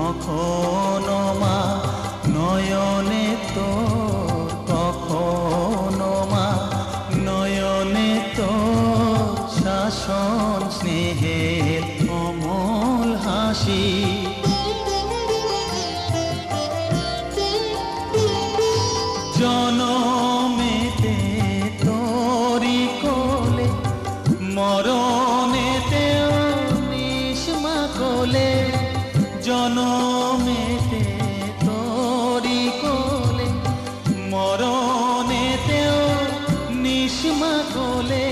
কখনো মা নয়নে তোর, কখনো মা নয়নে তোর শাসন স্নেহের অমল হাসি। জনমেতে তোরি কোলে, মরণেতেও নিষ্মা কোলে। জনমেতে তোরি কোলে, মরণেতেও নিষ্মা কোলে।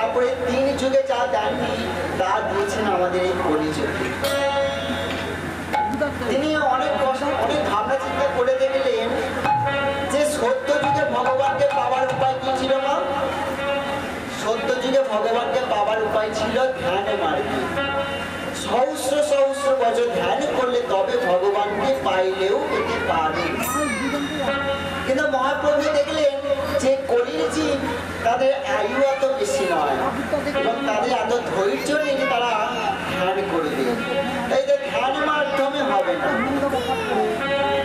তারপরে 3 যুগে যা দেননি তা দিয়েছেন আমাদের এই কলিযুগে। তিনি অনেক ভাবনা চিন্তা করে দেখলেন যে সত্য যুগে ভগবানকে পাওয়ার উপায় কি ছিল মা? সত্য যুগে ভগবানকে পাওয়ার উপায় ছিল ধ্যানে মার্গে। সহস্র সহস্র বছর ধ্যান করলে তবে ভগবানকে পাইলেও পেতে পারে। কিন্তু মহাপ্রভু দেখলেন যে কলির জীব তাদের আয়ু এত বেশি নয় এবং তাদের এত ধৈর্য নেই যে তারা ধ্যান করবে, তাই ধ্যানের মাধ্যমে হবে না।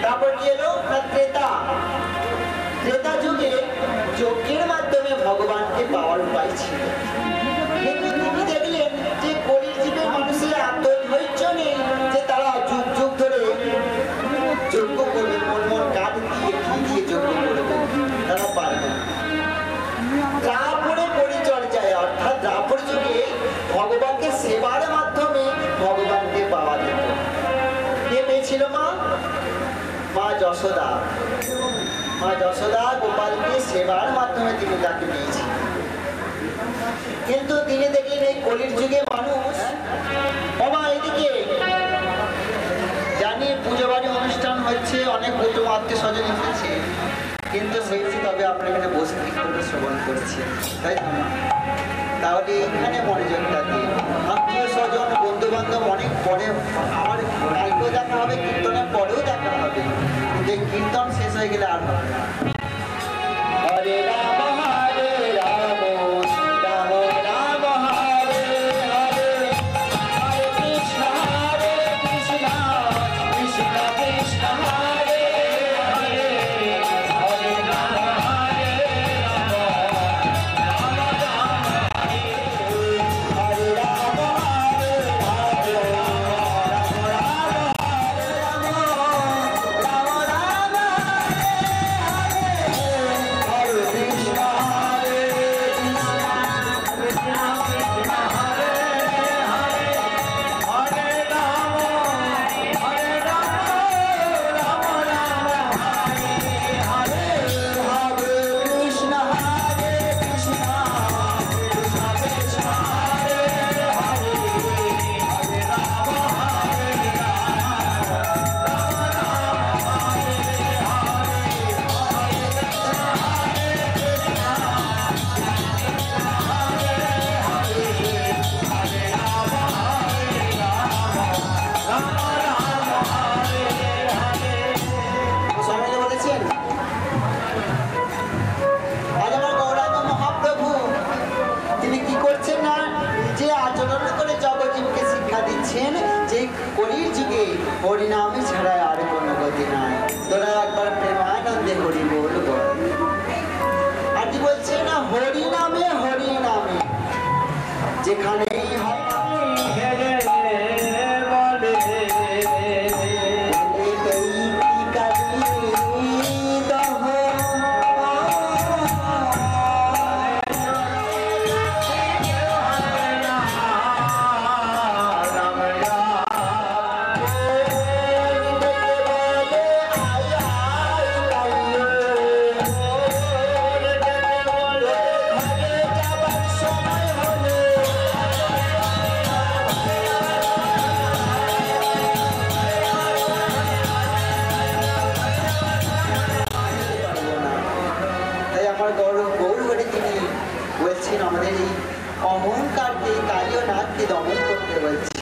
তারপর কি এলো না ত্রেতা যুগে যজ্ঞের মাধ্যমে ভগবানকে পাওয়ার উপায় ছিল। কিন্তু তিনি দেখলেন যে কলির জীবের মানুষের এত ধৈর্য নেই যে তারা যুগ যুগ ধরে যজ্ঞ করবে, মন কাঠ দিয়ে ঘি দিয়ে যজ্ঞ করবে, তারা পারবে না। তারপরে পরিচর্যায় অর্থাৎ দ্রাপর যুগে ভগবানকে সেবার মাধ্যমে ভগবানকে পাওয়া যেত। কে পেয়েছিল মা? মা যশোদা। মা যশোদা গোপালকে সেবার মাধ্যমে তিনি তাকে পেয়েছিলেন। কিন্তু তিনি দেখলেন এই কলির যুগে মানুষ বাবা এদিকে জানি পুজো বাড়ি অনুষ্ঠান হচ্ছে, অনেক কুটুম আত্মীয় স্বজন এসেছে, কিন্তু সেই তবে আপনার এখানে বসে কীর্তনটা শ্রবণ করছে, তাই তো না? তাহলে এখানে মনোযোগটা দিন। আত্মীয় স্বজন বন্ধু বান্ধব অনেক পরে, আমার কালকেও দেখা হবে, কীর্তনের পরেও দেখা হবে, কিন্তু এই কীর্তন শেষ হয়ে গেলে আর হবে না। হরে রাম হরে রাম রাম রাম হরে হরে, হরে কৃষ্ণ হরে কৃষ্ণ কৃষ্ণ কৃষ্ণ হরে হরে, হরে রাম হরে রাম রাম রাম হরে, হরে রাম হরে রাম রাম রাম হরে রাম, রাম রাম হরে হরে, হরে কৃষ্ণ হরে কৃষ্ণ কৃষ্ণ হরে হরে, হরে রাম রাম রাম হরে হরে, হরে কৃষ্ণ হরে কৃষ্ণ কৃষ্ণ কৃষ্ণ হরে হরে, হরে রাম হরে রাম রাম রাম হরে সবাই বলেছেন। আজ আমার গৌরাঙ্গ মহাপ্রভু তিনি কি করছেন না যে আচরণ করে জগজীবকে শিক্ষা দিচ্ছেন যে কলির যুগে হরিনামে ছাড়া আর কোনো গতি নাই, তোরা একবার প্রেমানন্দে হরি বল বল। আর কি বলছে না হরিনামে হরিনামে যেখানেই আমাদের এই অহংকারকে কালীয় নাককে দমন করতে বলছে।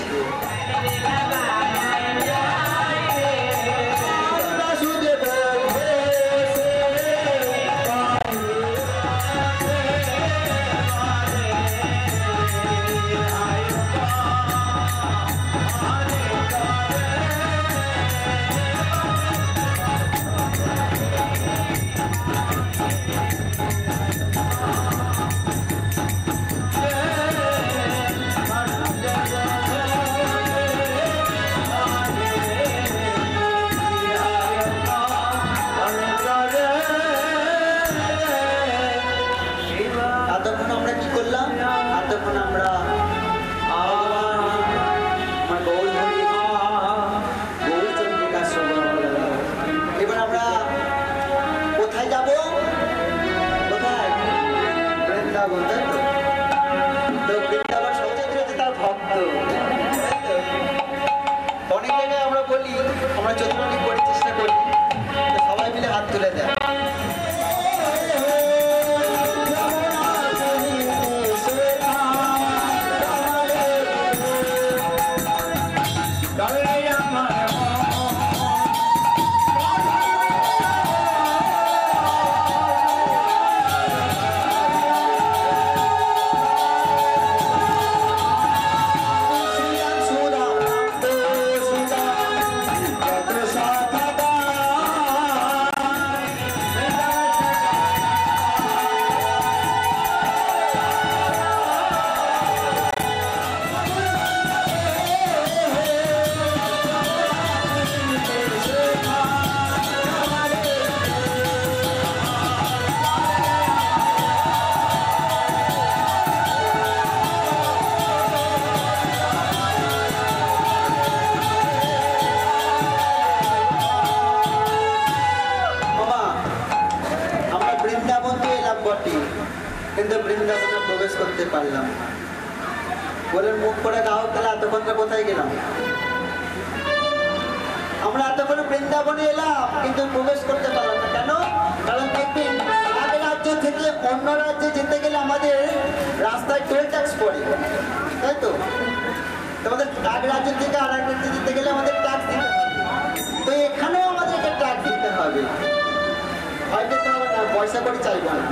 আমরা যতটুকু করে চেষ্টা করি, তো সবাই মিলে হাত তুলে দেয়। কিন্তু বৃন্দাবনে প্রবেশ করতে পারলাম না। বলেন মুখ করে গাও, তাহলে এতক্ষণ কোথায় গেলাম? আমরা এতক্ষণ বৃন্দাবনে এলাম কিন্তু প্রবেশ করতে পারলাম না। কেন? কারণ দেখবেন এক রাজ্য থেকে অন্য রাজ্যে যেতে গেলে আমাদের রাস্তায় টোল ট্যাক্স পড়ে, তাই তো? তোমাদের এক রাজ্য থেকে আর এক রাজ্যে যেতে গেলে আমাদের ট্যাক্স দিতে হবে। তো এখানেও আমাদেরকে ট্যাক্স দিতে হবে। ভয় পেতে হবে না, পয়সা করে চাইবো না।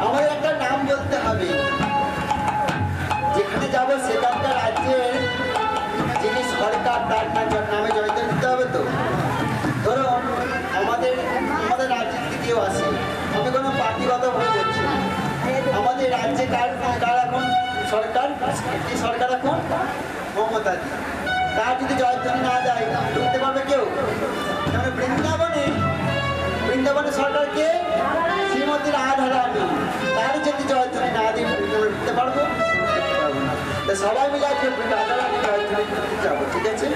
আমাদের একটা নাম বলতে হবে, যেখানে যাবো সেখানকার রাজ্যের যিনি সরকার তার নামে জড়িত দিতে হবে। তো ধরো আমাদের রাজ্যের দিকেও আসে, আমি কোনো পার্টিগত ভাবে বলছি, আমাদের রাজ্যে কার এখন সরকার, এই সরকার এখন মমতা দি, তার যদি জয়ধ্বনি না দেয় ঢুকতে পারবে কেউ? মানে বৃন্দাবনে সরকারকে শ্রীমতী রাধা রানী, তার যদি জয়ধ্বনি না দিয়ে ঢুকতে পারবো? সবাই মিলে আজকে রাধা রানী জয়ধ্বনি যাবো, ঠিক আছে?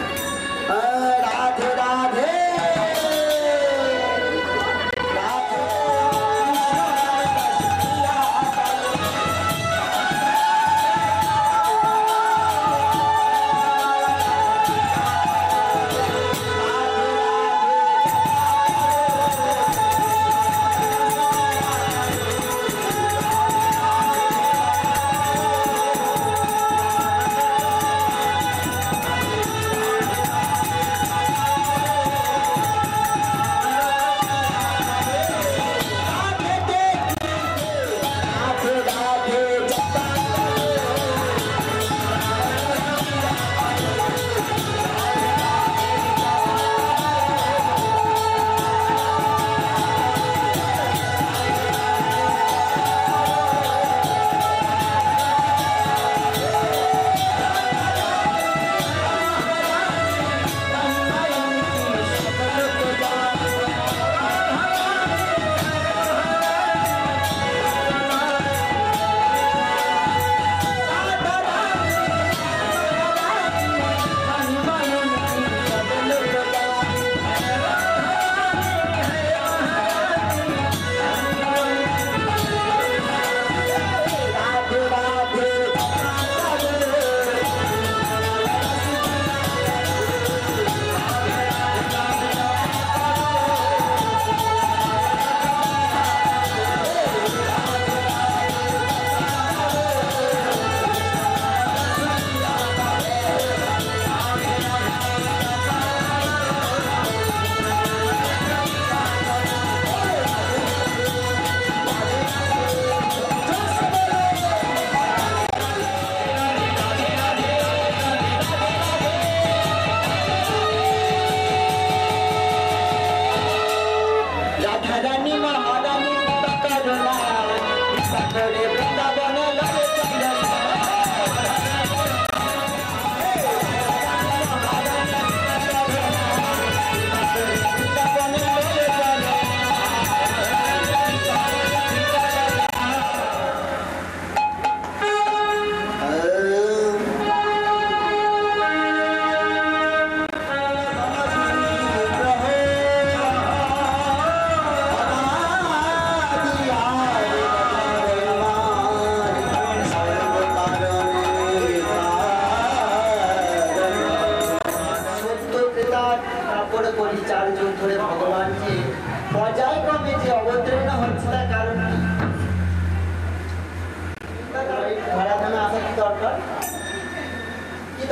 রাধে রাধে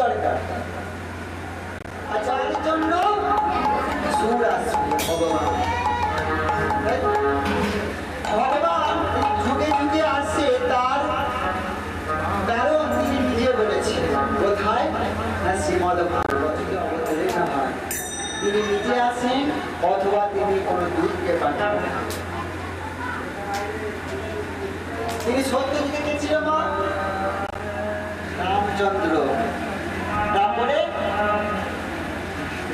দরকার? আর যার জন্য সুর আসবে ভগবান। ভগবান যুগে যুগে আসে, তার কারণ তিনি নিজে বলেছেন। কোথায়? না শ্রীমদ ভাগবতে অবতারিত হয়। তিনি নিজে আসেন অথবা তিনি কোনো দূতকে পাঠান। তিনি সত্য যুগে গেছিল মা রামচন্দ্র,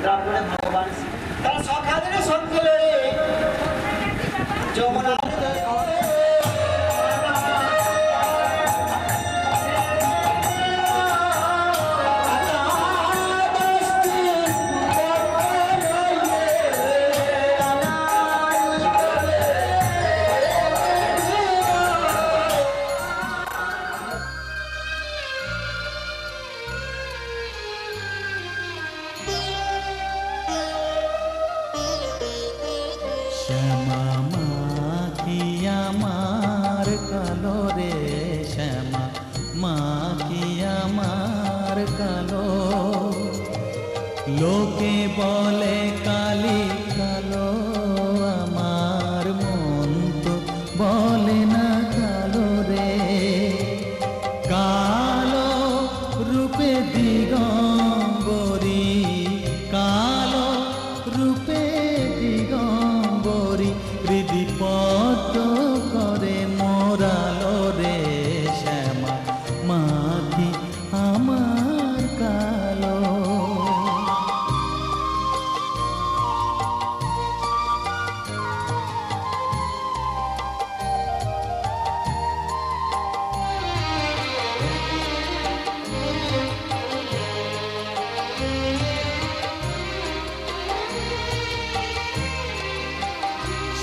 তারপরে ভগবান তার সখাদের সঙ্গে লড়ে যমুনা লোকে বলে কালি কালো, আমার মন তো বলে না কালো রে। কালো রূপে দিগম্বরী, কালো রূপে দিগম্বরী, হৃদি পদ্ম করে মোরালো রে। শ্যামা মাখি আমার কালো।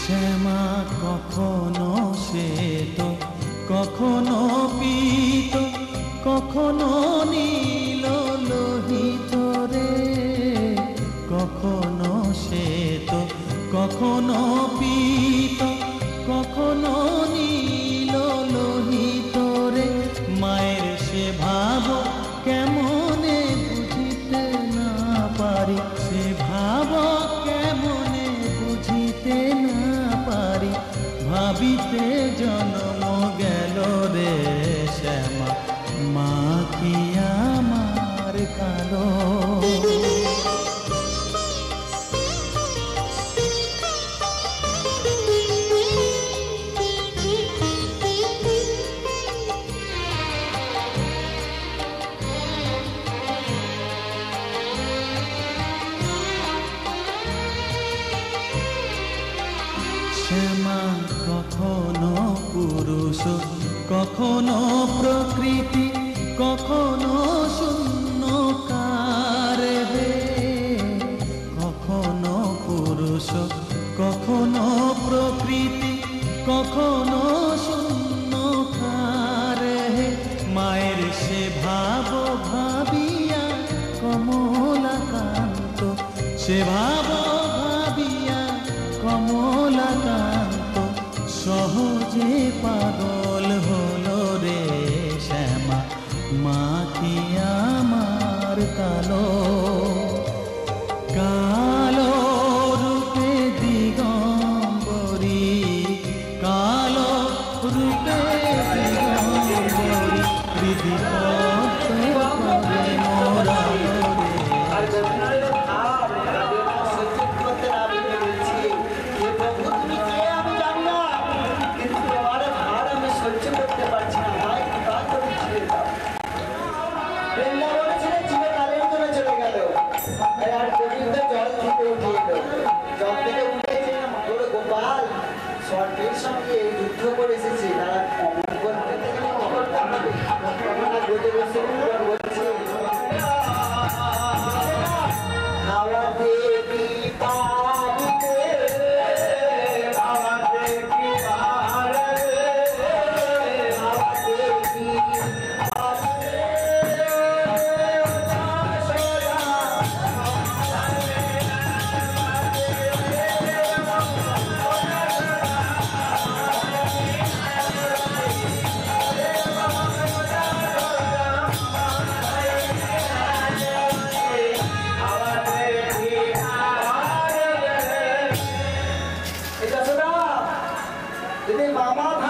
শ্যামা কখনো শ্বেত, কখনো পীত, কখনো নীল লোহিত রে। কখনো শ্বেত, কখনো পীত, কখনো নীল লোহিত রে। মায়ের সে ভাব কেমনে বুঝিতে না পারি, সে ভাব কেমনে বুঝিতে না পারি। ভাবিতে জন্ম গেল রে শ্যামা মাখি আমার কালো। শ্যামা কখনো পুরুষ, কখনো প্রকৃতি, কখনো শূন্যকার হে। কখনো পুরুষ, কখনো প্রকৃতি, কখনো শূন্যকার হে। মায়ের সে ভাব ভাবিয়া কমলাকান্ত, সে ভাব ভাবিয়া কমলাকান্ত সহজে পাগল হলো রে শ্যামা মাখি আমার কালো। কালো রূপে দিগম্বরী, কালো রূপে দিগম্বরী, হৃদি পদ্ম করে মোরালো রে। সঙ্গে যুদ্ধ করে এসেছে, তারা অমঙ্গল হতে গেলে খবর থাকবে। তখন আর বসে বসে বলছে তুমি মামা